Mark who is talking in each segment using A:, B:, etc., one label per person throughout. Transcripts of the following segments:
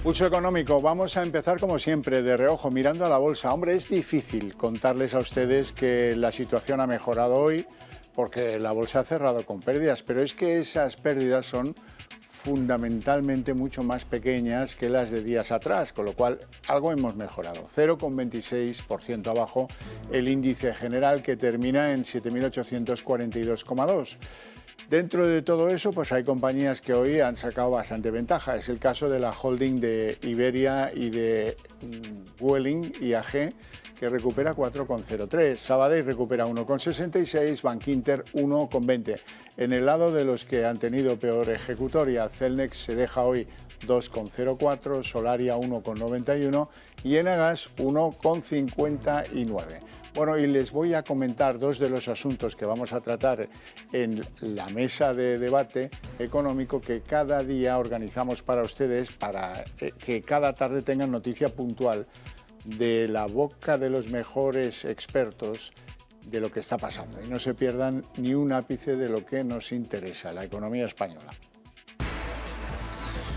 A: Pulso económico, vamos a empezar como siempre, de reojo, mirando a la bolsa. Hombre, es difícil contarles a ustedes que la situación ha mejorado hoy porque la bolsa ha cerrado con pérdidas, pero es que esas pérdidas son fundamentalmente mucho más pequeñas que las de días atrás, con lo cual algo hemos mejorado. 0,26% abajo el índice general, que termina en 7.842,2. Dentro de todo eso, pues hay compañías que hoy han sacado bastante ventaja. Es el caso de la holding de Iberia y de Vueling, IAG, que recupera 4,03. Sabadell recupera 1,66, Bankinter 1,20. En el lado de los que han tenido peor ejecutoria, Celnex se deja hoy 2,04, Solaria 1,91 y Enagas 1,59. Bueno, y les voy a comentar dos de los asuntos que vamos a tratar en la mesa de debate económico que cada día organizamos para ustedes, para que cada tarde tengan noticia puntual de la boca de los mejores expertos de lo que está pasando y no se pierdan ni un ápice de lo que nos interesa, la economía española.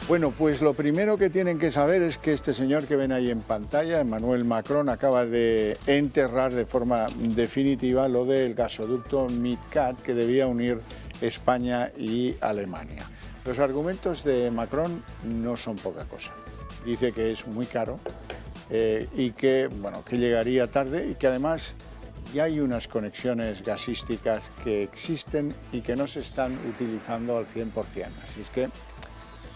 A: Bueno, pues lo primero que tienen que saber es que este señor que ven ahí en pantalla, Emmanuel Macron, acaba de enterrar de forma definitiva lo del gasoducto MidCat que debía unir España y Alemania. Los argumentos de Macron no son poca cosa. Dice que es muy caro y que, bueno, que llegaría tarde y que además ya hay unas conexiones gasísticas que existen y que no se están utilizando al 100%. Así es que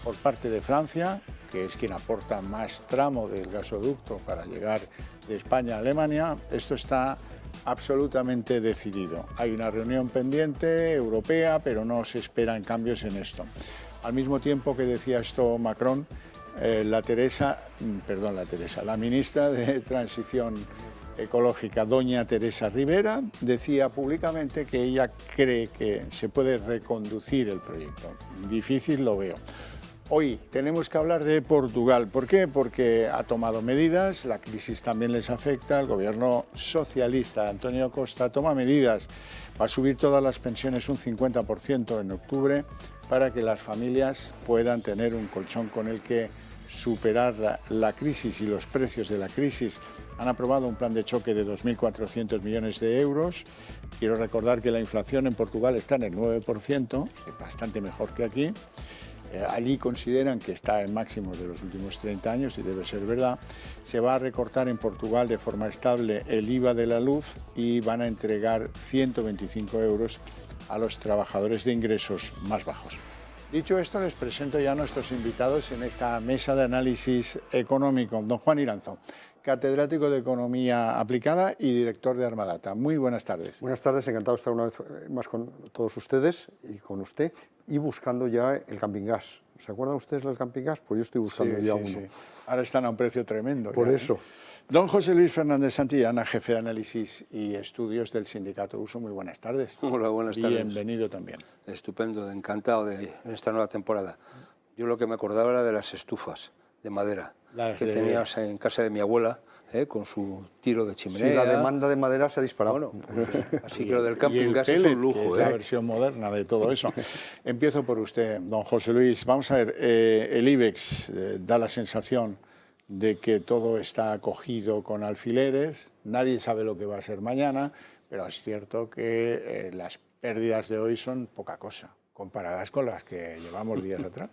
A: por parte de Francia, que es quien aporta más tramo del gasoducto para llegar de España a Alemania, esto está absolutamente decidido. Hay una reunión pendiente europea, pero no se esperan cambios en esto. Al mismo tiempo que decía esto Macron, la ministra de Transición Ecológica, doña Teresa Rivera, decía públicamente que ella cree que se puede reconducir el proyecto. Difícil lo veo. Hoy tenemos que hablar de Portugal. ¿Por qué? Porque ha tomado medidas, la crisis también les afecta, el gobierno socialista de António Costa toma medidas, va a subir todas las pensiones un 50% en octubre para que las familias puedan tener un colchón con el que superar la crisis y los precios de la crisis. Han aprobado un plan de choque de 2.400 millones de euros. Quiero recordar que la inflación en Portugal está en el 9%, bastante mejor que aquí. Allí consideran que está en máximos de los últimos 30 años y debe ser verdad. Se va a recortar en Portugal de forma estable el IVA de la luz y van a entregar 125 euros a los trabajadores de ingresos más bajos. Dicho esto, les presento ya a nuestros invitados en esta mesa de análisis económico. Don Juan Iranzo, catedrático de Economía Aplicada y director de Armadata. Muy buenas tardes.
B: Buenas tardes, encantado de estar una vez más con todos ustedes y con usted, y buscando ya el camping gas. ¿Se acuerdan ustedes del camping gas? Pues yo estoy buscando ya uno. Sí.
A: Ahora están a un precio tremendo.
B: Por eso.
A: Don José Luis Fernández Santillana, jefe de análisis y estudios del Sindicato Uso. Muy buenas tardes.
C: Hola, buenas tardes.
A: Bienvenido también.
C: Estupendo, encantado de esta nueva temporada. Yo lo que me acordaba era de las estufas de madera que tenías en casa de mi abuela, con su tiro de chimenea.
B: Sí, la demanda de madera se ha disparado.
C: Bueno, pues, así que lo del camping gas es un lujo.
A: Es la versión moderna de todo eso. Empiezo por usted, don José Luis. Vamos a ver, el IBEX da la sensación de que todo está acogido con alfileres, nadie sabe lo que va a ser mañana, pero es cierto que las pérdidas de hoy son poca cosa, comparadas con las que llevamos días atrás.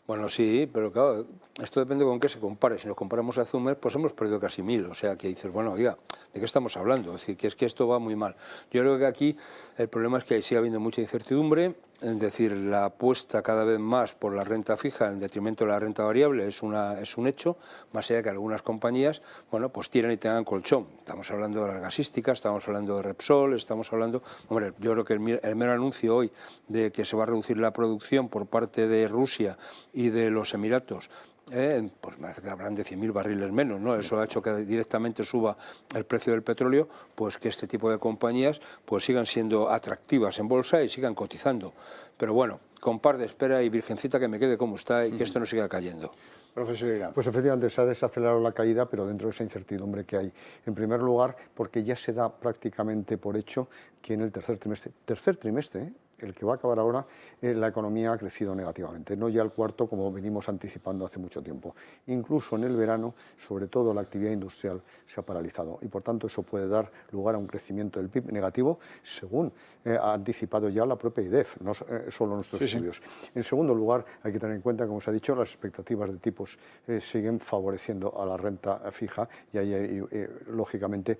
C: Bueno, sí, pero claro, esto depende con qué se compare. Si nos comparamos a hace un mes, pues hemos perdido casi 1.000. O sea, que dices, bueno, oiga, ¿de qué estamos hablando? Es decir, que es que esto va muy mal. Yo creo que aquí el problema es que sigue habiendo mucha incertidumbre. Es decir, la apuesta cada vez más por la renta fija en detrimento de la renta variable es un hecho, más allá de que algunas compañías, bueno, pues tiran y tengan colchón. Estamos hablando de las gasísticas, estamos hablando de Repsol, estamos hablando... Hombre, yo creo que el mero anuncio hoy de que se va a reducir la producción por parte de Rusia y de los Emiratos, pues me parece que habrán de 100.000 barriles menos, ¿no? Eso ha hecho que directamente suba el precio del petróleo, pues que este tipo de compañías pues sigan siendo atractivas en bolsa y sigan cotizando. Pero bueno, con par de espera y virgencita que me quede como está y que esto no siga cayendo.
A: Profesor Iranzo.
B: Pues efectivamente se ha desacelerado la caída, pero dentro de esa incertidumbre que hay. En primer lugar, porque ya se da prácticamente por hecho que en el tercer trimestre, el que va a acabar ahora, la economía ha crecido negativamente, no ya el cuarto como venimos anticipando hace mucho tiempo. Incluso en el verano, sobre todo la actividad industrial se ha paralizado y por tanto eso puede dar lugar a un crecimiento del PIB negativo, según ha anticipado ya la propia IDEF, no solo nuestros estudios. En segundo lugar, hay que tener en cuenta, como se ha dicho, las expectativas de tipos siguen favoreciendo a la renta fija y ahí hay, lógicamente,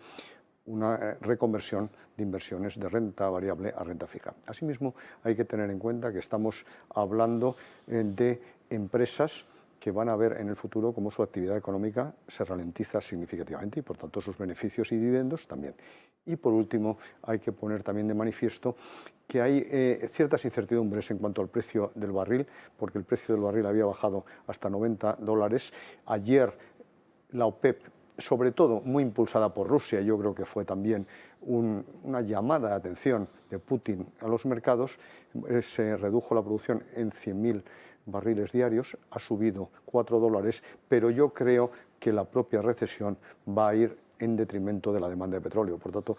B: una reconversión de inversiones de renta variable a renta fija. Asimismo, hay que tener en cuenta que estamos hablando de empresas que van a ver en el futuro cómo su actividad económica se ralentiza significativamente y, por tanto, sus beneficios y dividendos también. Y, por último, hay que poner también de manifiesto que hay ciertas incertidumbres en cuanto al precio del barril, porque el precio del barril había bajado hasta $90. Ayer la OPEP, sobre todo muy impulsada por Rusia, yo creo que fue también una llamada de atención de Putin a los mercados, se redujo la producción en 100.000 barriles diarios, ha subido $4, pero yo creo que la propia recesión va a ir en detrimento de la demanda de petróleo, por tanto,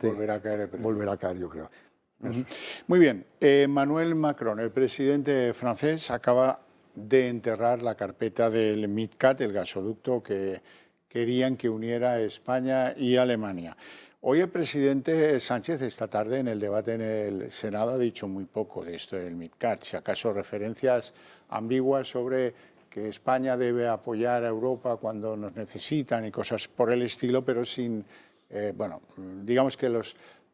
A: volverá a caer,
B: yo creo.
A: Muy bien, Emmanuel Macron, el presidente francés, acaba de enterrar la carpeta del MidCat, el gasoducto que querían que uniera a España y Alemania. Hoy el presidente Sánchez, esta tarde en el debate en el Senado, ha dicho muy poco de esto del MidCat, si acaso referencias ambiguas sobre que España debe apoyar a Europa cuando nos necesitan y cosas por el estilo, pero sin, bueno, digamos que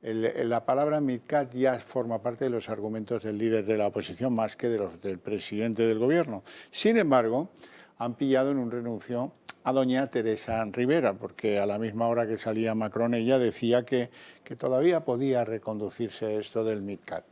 A: la palabra MidCat ya forma parte de los argumentos del líder de la oposición más que de los del presidente del gobierno. Sin embargo, han pillado en un renuncio a doña Teresa Rivera, porque a la misma hora que salía Macron ella decía que todavía podía reconducirse esto del MidCat.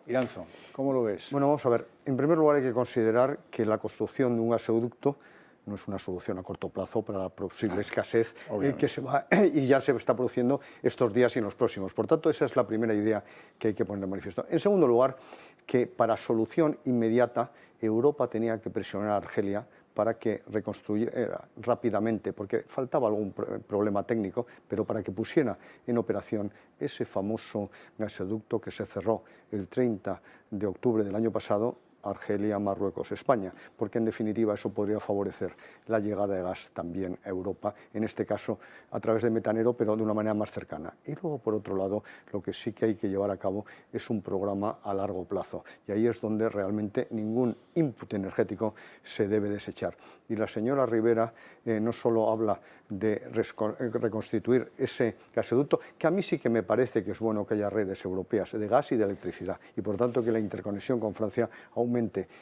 A: Iranzo, ¿cómo lo ves?
B: Bueno, vamos a ver. En primer lugar hay que considerar que la construcción de un gasoducto no es una solución a corto plazo para la posible escasez que se va y ya se está produciendo estos días y en los próximos. Por tanto, esa es la primera idea que hay que poner de manifiesto. En segundo lugar, que para solución inmediata Europa tenía que presionar a Argelia para que reconstruyera rápidamente, porque faltaba algún problema técnico, pero para que pusiera en operación ese famoso gasoducto que se cerró el 30 de octubre del año pasado, Argelia, Marruecos, España, porque en definitiva eso podría favorecer la llegada de gas también a Europa, en este caso a través de metanero, pero de una manera más cercana. Y luego, por otro lado, lo que sí que hay que llevar a cabo es un programa a largo plazo, y ahí es donde realmente ningún input energético se debe desechar. Y la señora Rivera no solo habla de reconstituir ese gasoducto, que a mí sí que me parece que es bueno que haya redes europeas de gas y de electricidad, y por tanto que la interconexión con Francia aumente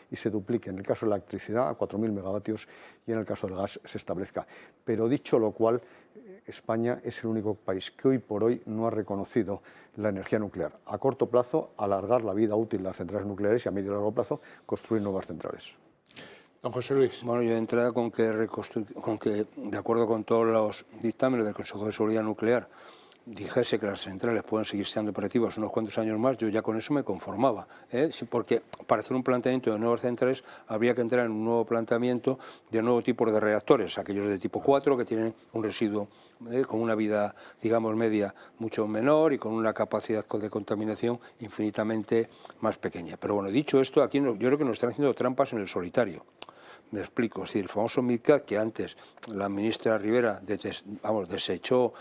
B: y se duplique en el caso de la electricidad a 4.000 megavatios y en el caso del gas se establezca. Pero dicho lo cual, España es el único país que hoy por hoy no ha reconocido la energía nuclear. A corto plazo, alargar la vida útil de las centrales nucleares y a medio y largo plazo, construir nuevas centrales.
A: Don José Luis.
C: Bueno, yo de entrada con que de acuerdo con todos los dictámenes del Consejo de Seguridad Nuclear, dijese que las centrales pueden seguir siendo operativas unos cuantos años más, yo ya con eso me conformaba, porque para hacer un planteamiento de nuevas centrales habría que entrar en un nuevo planteamiento de nuevo tipo de reactores, aquellos de tipo 4 que tienen un residuo con una vida, digamos, media mucho menor y con una capacidad de contaminación infinitamente más pequeña. Pero bueno, dicho esto, aquí yo creo que nos están haciendo trampas en el solitario. Me explico, es decir, el famoso MidCat que antes la ministra Rivera desechó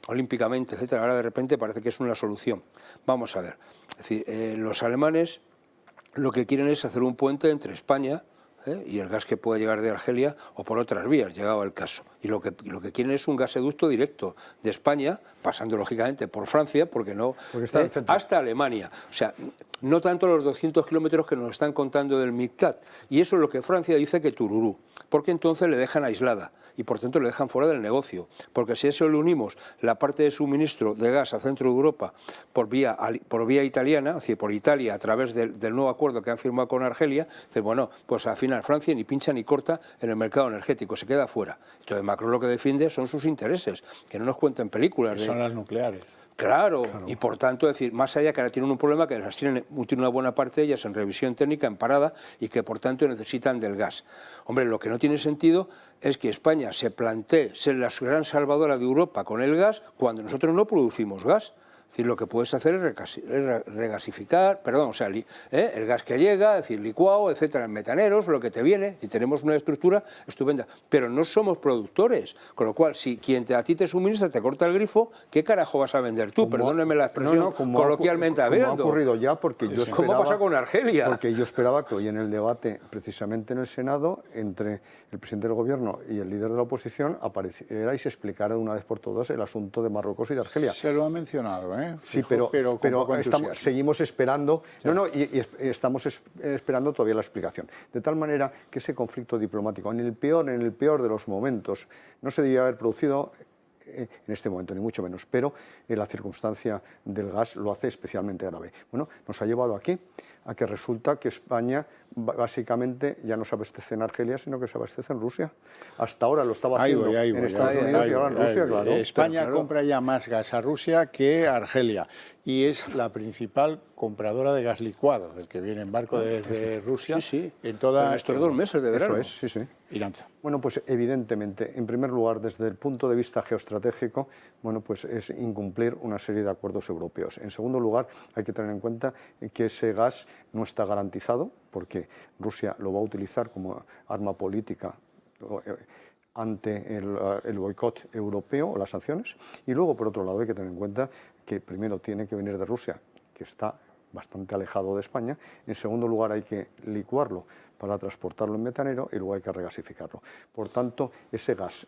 C: olímpicamente, etcétera, ahora de repente parece que es una solución. Vamos a ver, es decir, los alemanes lo que quieren es hacer un puente entre España y el gas que pueda llegar de Argelia o por otras vías, llegado el caso. Y lo que quieren es un gasoducto directo de España, pasando lógicamente por Francia, porque está hasta Alemania. O sea, no tanto los 200 kilómetros que nos están contando del MidCat. Y eso es lo que Francia dice que tururú, porque entonces le dejan aislada y por tanto le dejan fuera del negocio. Porque si a eso le unimos la parte de suministro de gas al centro de Europa por vía italiana, es decir, por Italia a través del nuevo acuerdo que han firmado con Argelia, bueno, pues al final Francia ni pincha ni corta en el mercado energético, se queda fuera. Entonces Macron lo que defiende son sus intereses, que no nos cuenten películas.
A: Son las nucleares.
C: Claro, y por tanto, es decir, más allá que ahora tienen un problema, que las tienen una buena parte de ellas en revisión técnica, en parada, y que por tanto necesitan del gas. Hombre, lo que no tiene sentido es que España se plantee ser la gran salvadora de Europa con el gas cuando nosotros no producimos gas. Es decir, lo que puedes hacer es regasificar, perdón, o sea, el gas que llega, es decir, licuado, etcétera, en metaneros, lo que te viene, y tenemos una estructura estupenda. Pero no somos productores, con lo cual, si quien a ti te suministra te corta el grifo, ¿qué carajo vas a vender tú? Perdóneme la expresión coloquialmente hablando.
B: Ha ocurrido ya, porque yo esperaba...
C: ¿Cómo pasa con Argelia?
B: Porque yo esperaba que hoy en el debate, precisamente en el Senado, entre el presidente del Gobierno y el líder de la oposición, apareciera y se explicara de una vez por todas el asunto de Marruecos y de Argelia.
A: Se lo ha mencionado, ¿eh?
B: Sí, pero seguimos esperando, y estamos esperando todavía la explicación. De tal manera que ese conflicto diplomático, en el peor de los momentos, no se debía haber producido en este momento, ni mucho menos, pero la circunstancia del gas lo hace especialmente grave. Bueno, nos ha llevado aquí a que resulta que España básicamente ya no se abastece en Argelia, sino que se abastece en Rusia. Hasta ahora lo estaba haciendo en Estados Unidos y ahora en Rusia, claro.
A: España compra ya más gas a Rusia que a Argelia y es la principal compradora de gas licuado, el que viene en barco desde Rusia. En toda
C: estos 2 meses de verano.
B: Eso es, sí.
A: Y lanza.
B: Bueno, pues evidentemente, en primer lugar, desde el punto de vista geoestratégico, bueno, pues es incumplir una serie de acuerdos europeos. En segundo lugar, hay que tener en cuenta que ese gas no está garantizado, porque Rusia lo va a utilizar como arma política ante el boicot europeo o las sanciones. Y luego, por otro lado, hay que tener en cuenta que primero tiene que venir de Rusia, que está bastante alejado de España. En segundo lugar, hay que licuarlo para transportarlo en metanero y luego hay que regasificarlo. Por tanto, ese gas,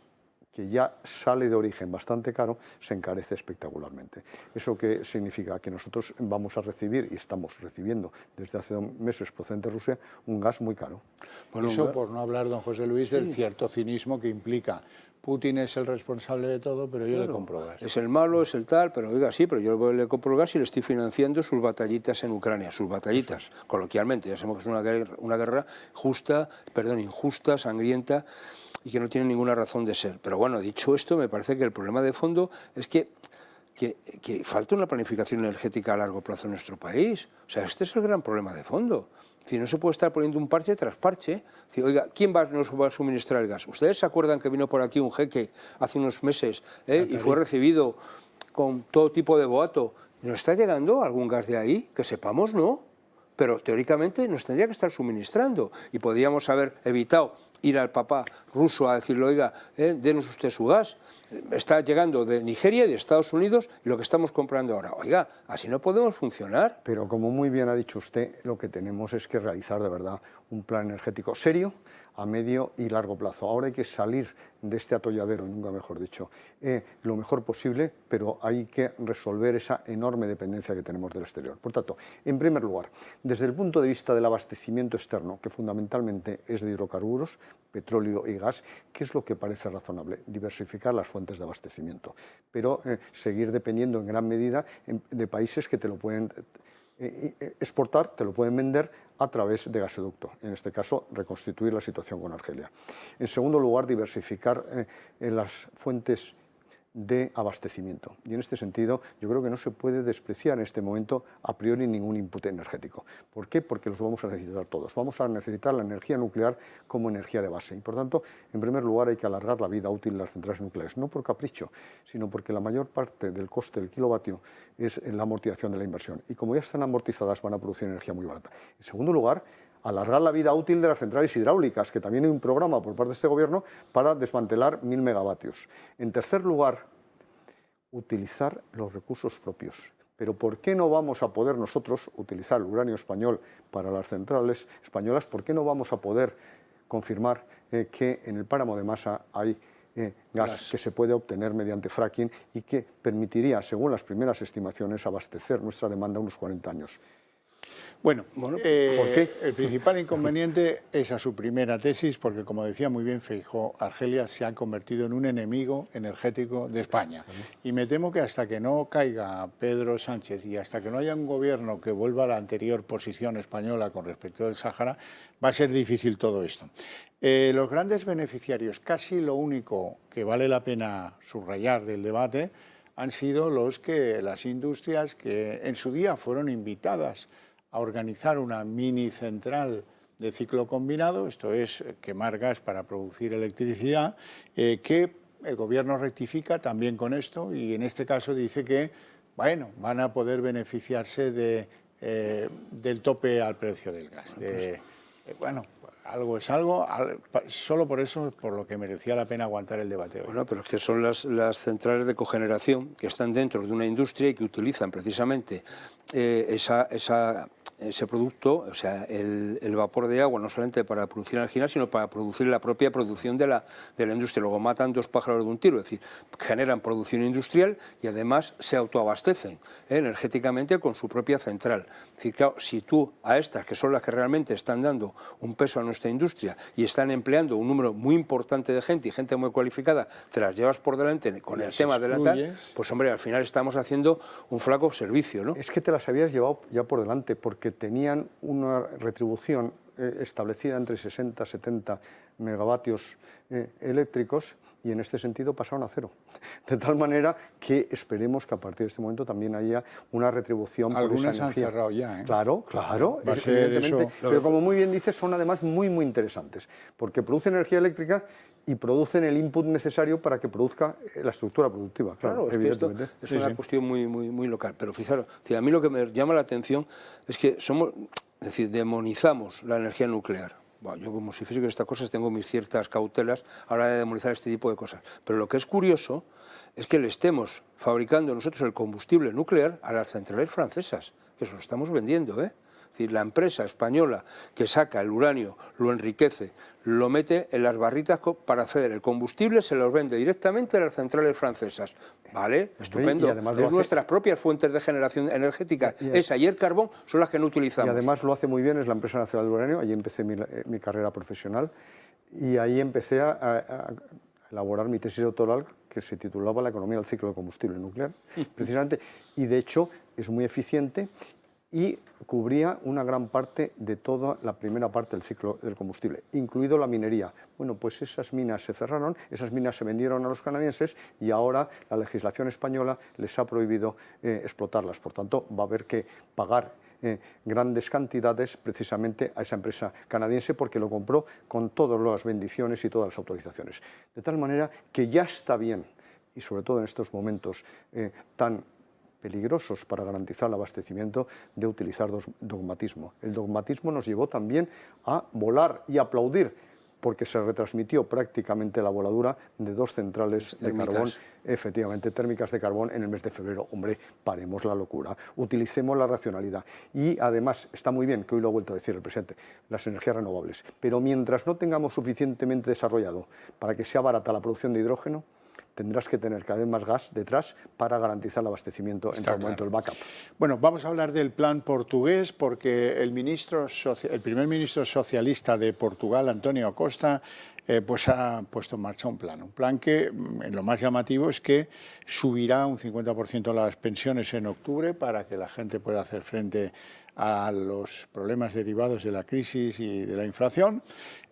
B: que ya sale de origen bastante caro, se encarece espectacularmente. ¿Eso qué significa? Que nosotros vamos a recibir, y estamos recibiendo desde hace 2 meses procedente de Rusia, un gas muy caro.
A: Bueno, eso por no hablar, don José Luis, del cierto cinismo que implica Putin es el responsable de todo, pero yo le compro gas.
C: Es el malo, es el tal, pero oiga, sí, pero yo le compro el gas y le estoy financiando sus batallitas en Ucrania, sus batallitas, coloquialmente. Ya sabemos que es una guerra injusta, sangrienta, y que no tiene ninguna razón de ser. Pero bueno, dicho esto, me parece que el problema de fondo es que falta una planificación energética a largo plazo en nuestro país. O sea, este es el gran problema de fondo. Es decir, no se puede estar poniendo un parche tras parche. Es decir, oiga, ¿quién nos va a suministrar el gas? ¿Ustedes se acuerdan que vino por aquí un jeque hace unos meses y fue recibido con todo tipo de boato? ¿Nos está llegando algún gas de ahí? Que sepamos, no. Pero teóricamente nos tendría que estar suministrando y podríamos haber evitado ir al papá ruso a decirle, oiga, denos usted su gas. Está llegando de Nigeria y de Estados Unidos y lo que estamos comprando ahora. Oiga, así no podemos funcionar.
B: Pero como muy bien ha dicho usted, lo que tenemos es que realizar de verdad un plan energético serio a medio y largo plazo. Ahora hay que salir de este atolladero, nunca mejor dicho, lo mejor posible, pero hay que resolver esa enorme dependencia que tenemos del exterior. Por tanto, en primer lugar, desde el punto de vista del abastecimiento externo, que fundamentalmente es de hidrocarburos, petróleo y gas, ¿qué es lo que parece razonable? Diversificar las fuentes de abastecimiento, pero seguir dependiendo en gran medida de países que te lo pueden exportar, te lo pueden vender a través de gasoducto, en este caso reconstituir la situación con Argelia. En segundo lugar, diversificar las fuentes de abastecimiento. Y en este sentido, yo creo que no se puede despreciar en este momento a priori ningún input energético. ¿Por qué? Porque los vamos a necesitar todos. Vamos a necesitar la energía nuclear como energía de base. Y por tanto, en primer lugar, hay que alargar la vida útil de las centrales nucleares, no por capricho, sino porque la mayor parte del coste del kilovatio es en la amortización de la inversión. Y como ya están amortizadas, van a producir energía muy barata. En segundo lugar, alargar la vida útil de las centrales hidráulicas, que también hay un programa por parte de este Gobierno para desmantelar 1000 megavatios. En tercer lugar, utilizar los recursos propios. Pero ¿por qué no vamos a poder nosotros utilizar el uranio español para las centrales españolas? ¿Por qué no vamos a poder confirmar que en el páramo de Masa hay gas que se puede obtener mediante fracking y que permitiría, según las primeras estimaciones, abastecer nuestra demanda unos 40 años?
A: Bueno,
B: ¿por qué?
A: El principal inconveniente es a su primera tesis, porque como decía muy bien Feijóo, Argelia se ha convertido en un enemigo energético de España. Y me temo que hasta que no caiga Pedro Sánchez y hasta que no haya un gobierno que vuelva a la anterior posición española con respecto del Sáhara, va a ser difícil todo esto. Los grandes beneficiarios, casi lo único que vale la pena subrayar del debate, han sido las industrias que en su día fueron invitadas a organizar una mini central de ciclo combinado, esto es, quemar gas para producir electricidad, que el Gobierno rectifica también con esto y en este caso dice que bueno, van a poder beneficiarse del tope al precio del gas. Bueno, algo es algo, solo por eso es por lo que merecía la pena aguantar el debate hoy.
C: Bueno, pero es que son las centrales de cogeneración que están dentro de una industria y que utilizan precisamente ese producto, o sea, el vapor de agua, no solamente para producir energía, sino para producir la propia producción de la industria. Luego matan dos pájaros de un tiro, es decir, generan producción industrial y además se autoabastecen energéticamente con su propia central. Es decir, claro, si tú a estas, que son las que realmente están dando un peso a nuestra industria y están empleando un número muy importante de gente y gente muy cualificada, te las llevas por delante con el tema de la tal, pues hombre, al final estamos haciendo un flaco servicio, ¿no?
B: Es que te las habías llevado ya por delante, porque tenían una retribución establecida entre 60 y 70 megavatios eléctricos y en este sentido pasaron a cero. De tal manera que esperemos que a partir de este momento también haya una retribución por esa energía.
A: Algunas han cerrado ya, ¿eh?
B: Claro, claro,
A: Va a ser
B: evidentemente.
A: eso.
B: Pero como muy bien dices, son además muy interesantes, porque producen energía eléctrica y producen el input necesario para que produzca la estructura productiva. Claro, evidentemente.
C: Es una cuestión muy local. Pero fijaros, a mí lo que me llama la atención es que demonizamos la energía nuclear. Bueno, yo como soy físico de estas cosas tengo mis ciertas cautelas a la hora de demonizar este tipo de cosas. Pero lo que es curioso es que le estemos fabricando nosotros el combustible nuclear a las centrales francesas, que se lo estamos vendiendo, ¿eh? Es decir, la empresa española que saca el uranio, lo enriquece, lo mete en las barritas para hacer el combustible, se los vende directamente a las centrales francesas. ¿Vale? Estupendo. Es nuestras propias fuentes de generación energética. Esa y el carbón son las que no utilizamos.
B: Y además lo hace muy bien, es la empresa nacional del uranio. Allí empecé mi carrera profesional y ahí empecé a elaborar mi tesis doctoral que se titulaba La economía del ciclo de combustible nuclear, precisamente. Y de hecho es muy eficiente y cubría una gran parte de toda la primera parte del ciclo del combustible, incluido la minería. Bueno, pues esas minas se cerraron, esas minas se vendieron a los canadienses y ahora la legislación española les ha prohibido explotarlas. Por tanto, va a haber que pagar grandes cantidades precisamente a esa empresa canadiense porque lo compró con todas las bendiciones y todas las autorizaciones. De tal manera que ya está bien, y sobre todo en estos momentos tan peligrosos para garantizar el abastecimiento, de utilizar dogmatismo. El dogmatismo nos llevó también a volar y aplaudir, porque se retransmitió prácticamente la voladura de dos centrales de carbón, efectivamente térmicas de carbón, en el mes de febrero. Hombre, paremos la locura, utilicemos la racionalidad. Y además, está muy bien, que hoy lo ha vuelto a decir el presidente, las energías renovables, pero mientras no tengamos suficientemente desarrollado para que sea barata la producción de hidrógeno, tendrás que tener cada vez más gas detrás para garantizar el abastecimiento en todo momento, el backup.
A: Bueno, vamos a hablar del plan portugués porque el primer ministro socialista de Portugal, António Costa, pues ha puesto en marcha un plan que lo más llamativo es que subirá un 50% las pensiones en octubre para que la gente pueda hacer frente a los problemas derivados de la crisis y de la inflación,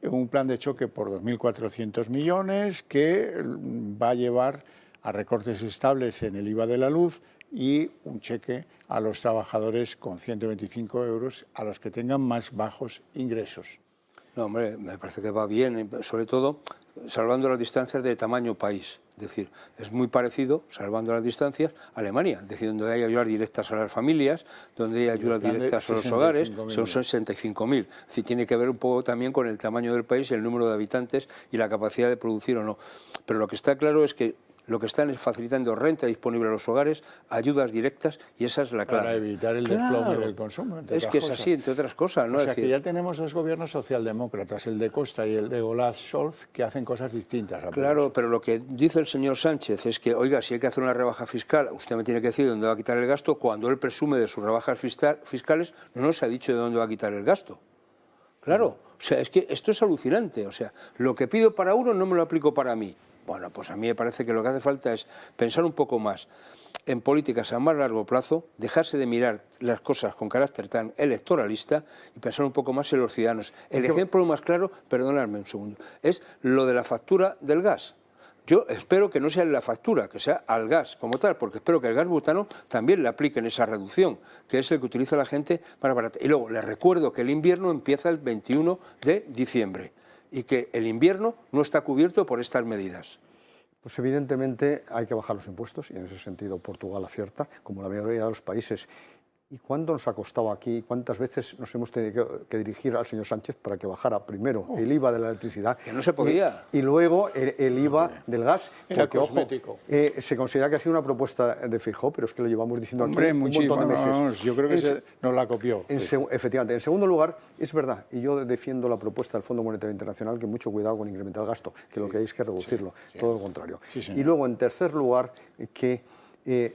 A: un plan de choque por 2.400 millones que va a llevar a recortes estables en el IVA de la luz y un cheque a los trabajadores con 125 euros a los que tengan más bajos ingresos.
C: No, hombre, me parece que va bien, sobre todo salvando las distancias de tamaño país. Es decir, es muy parecido, salvando las distancias, a Alemania, es decir, donde hay ayudas directas a las familias, donde hay ayudas directas a los hogares, son 65.000. Es decir, tiene que ver un poco también con el tamaño del país y el número de habitantes y la capacidad de producir o no. Pero lo que está claro es que lo que están es facilitando renta disponible a los hogares, ayudas directas, y esa es la clave.
A: Para evitar el desplome del consumo,
C: es que es así, entre otras cosas, ¿no?
A: O sea, que ya tenemos dos gobiernos socialdemócratas, el de Costa y el de Olaf Scholz, que hacen cosas distintas.
C: Claro, pero lo que dice el señor Sánchez es que, oiga, si hay que hacer una rebaja fiscal, usted me tiene que decir de dónde va a quitar el gasto, cuando él presume de sus rebajas fiscales, no nos ha dicho de dónde va a quitar el gasto. Claro, o sea, es que esto es alucinante. O sea, lo que pido para uno no me lo aplico para mí. Bueno, pues a mí me parece que lo que hace falta es pensar un poco más en políticas a más largo plazo, dejarse de mirar las cosas con carácter tan electoralista y pensar un poco más en los ciudadanos. El ejemplo más claro, perdonadme un segundo, es lo de la factura del gas. Yo espero que no sea la factura, que sea al gas como tal, porque espero que el gas butano también le apliquen esa reducción, que es el que utiliza la gente para baratar. Y luego les recuerdo que el invierno empieza el 21 de diciembre y que el invierno no está cubierto por estas medidas.
B: Pues evidentemente hay que bajar los impuestos y en ese sentido Portugal acierta, como la mayoría de los países. ¿Y cuánto nos ha costado aquí? ¿Cuántas veces nos hemos tenido que dirigir al señor Sánchez para que bajara primero el IVA de la electricidad?
C: Que no se podía.
B: Y luego el IVA del gas.
A: Era
B: porque,
A: cosmético.
B: ojo, se considera que ha sido una propuesta de Feijóo, pero es que lo llevamos diciendo aquí un
A: muchísimo,
B: montón de meses.
A: vamos, yo creo que nos la copió.
B: Efectivamente. En segundo lugar, es verdad, y yo defiendo la propuesta del Fondo Monetario Internacional, que mucho cuidado con incrementar el gasto, que lo que hay es que reducirlo, todo lo contrario. Y luego, en tercer lugar, que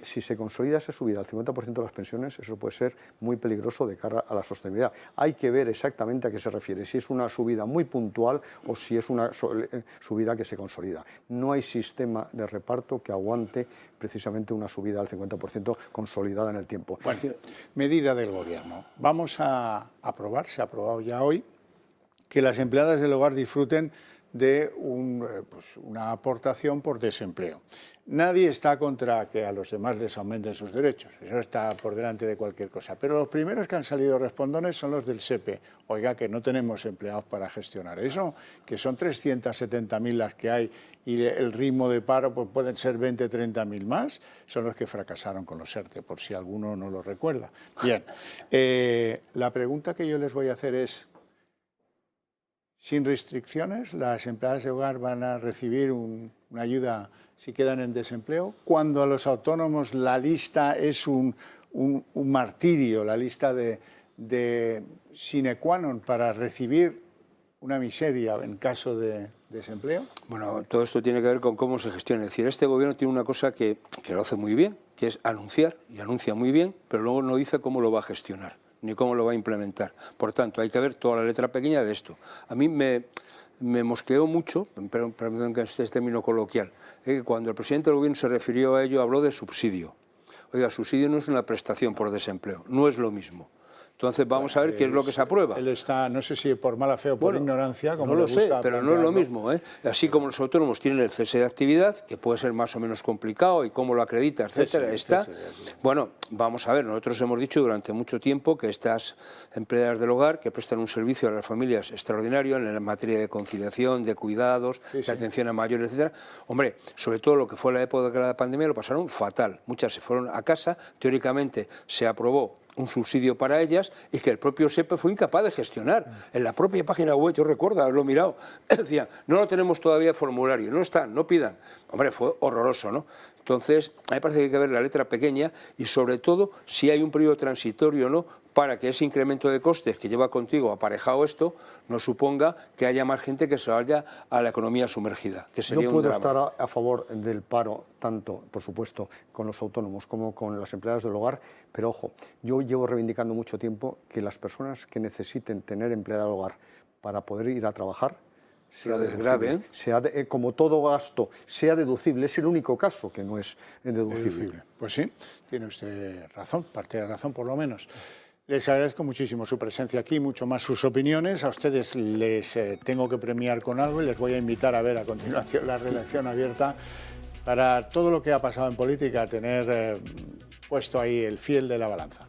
B: si se consolida esa subida al 50% de las pensiones, eso puede ser muy peligroso de cara a la sostenibilidad. Hay que ver exactamente a qué se refiere, si es una subida muy puntual o si es una subida que se consolida. No hay sistema de reparto que aguante precisamente una subida al 50% consolidada en el tiempo.
A: Bueno, medida del Gobierno. Vamos a aprobar, se ha aprobado ya hoy, que las empleadas del hogar disfruten de una aportación por desempleo. Nadie está contra que a los demás les aumenten sus derechos, eso está por delante de cualquier cosa. Pero los primeros que han salido respondones son los del SEPE. Oiga, que no tenemos empleados para gestionar eso, que son 370.000 las que hay y el ritmo de paro pues pueden ser 20, 30.000 más, son los que fracasaron con los ERTE, por si alguno no lo recuerda. Bien, la pregunta que yo les voy a hacer es, sin restricciones, las empleadas de hogar van a recibir una ayuda si quedan en desempleo, cuando a los autónomos la lista es un martirio, la lista de sine qua non para recibir una miseria en caso de desempleo.
C: Bueno, todo esto tiene que ver con cómo se gestiona. Es decir, este gobierno tiene una cosa que lo hace muy bien, que es anunciar, y anuncia muy bien, pero luego no dice cómo lo va a gestionar, ni cómo lo va a implementar. Por tanto, hay que ver toda la letra pequeña de esto. A mí me mosqueó mucho, perdón que este es término coloquial, que cuando el presidente del gobierno se refirió a ello habló de subsidio. Oiga, subsidio no es una prestación por desempleo, no es lo mismo. Entonces vamos a ver qué es lo que se aprueba.
A: Él está, no sé si por mala fe o por ignorancia, como
C: no lo
A: le gusta
C: sé, pero no es lo mismo, ¿eh? Así como los autónomos tienen el cese de actividad, que puede ser más o menos complicado y cómo lo acredita, etcétera, Bueno, vamos a ver, nosotros hemos dicho durante mucho tiempo que estas empleadas del hogar que prestan un servicio a las familias extraordinario en la materia de conciliación, de cuidados, de atención a mayores, etcétera. Hombre, sobre todo lo que fue la época de la pandemia lo pasaron fatal. Muchas se fueron a casa, teóricamente se aprobó un subsidio para ellas y que el propio SEPE fue incapaz de gestionar. En la propia página web, yo recuerdo haberlo mirado, decía, no lo tenemos todavía formulario, no están, no pidan. Hombre, fue horroroso, ¿no? Entonces, a mí me parece que hay que ver la letra pequeña y sobre todo si hay un periodo transitorio o no para que ese incremento de costes que lleva contigo aparejado esto no suponga que haya más gente que se vaya a la economía sumergida, que sería
B: Yo puedo
C: un drama.
B: estar a favor del paro, tanto, por supuesto, con los autónomos como con las empleadas del hogar, pero ojo, yo llevo reivindicando mucho tiempo que las personas que necesiten tener empleada del hogar para poder ir a trabajar, sea deducible, como todo gasto, sea deducible. Es el único caso que no es deducible.
A: Pues sí, tiene usted razón, parte de razón por lo menos. Les agradezco muchísimo su presencia aquí, mucho más sus opiniones. A ustedes les tengo que premiar con algo y les voy a invitar a ver a continuación la redacción abierta para todo lo que ha pasado en política, tener puesto ahí el fiel de la balanza.